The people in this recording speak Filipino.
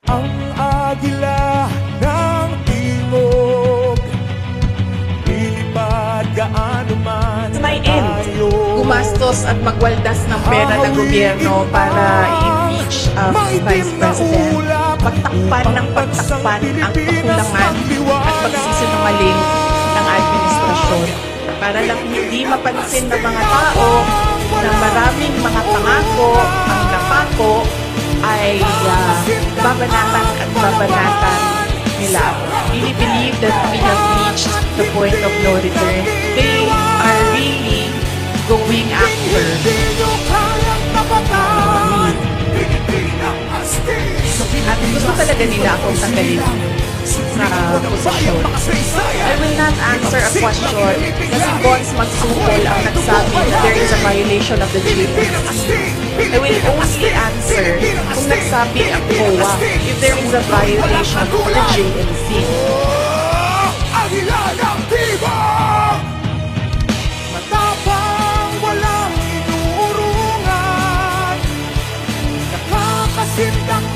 Ang agila ng timog, lilipad gaano man To my end, gumastos at magwaldas ng pera ng gobyerno para i-impeach ang Vice President. Pagtakpan ng pagtakpan ang kakulangan at pagsisinungaling ng administrasyon para lang hindi mapansin ng mga tao na maraming mga pangako ang napako ay babanatan at babanatan nila. Really believe that we have reached the point of no return. They are really going after at gusto talaga nila akong tanggalin sa posisyon. I will not answer a question na si Bons Magsukol ang nagsabi na there is a violation of the JNC. I will only answer kung nagsabi ang COA if there is a violation of the JNC. Matapang walang inuurungan, nakakasindang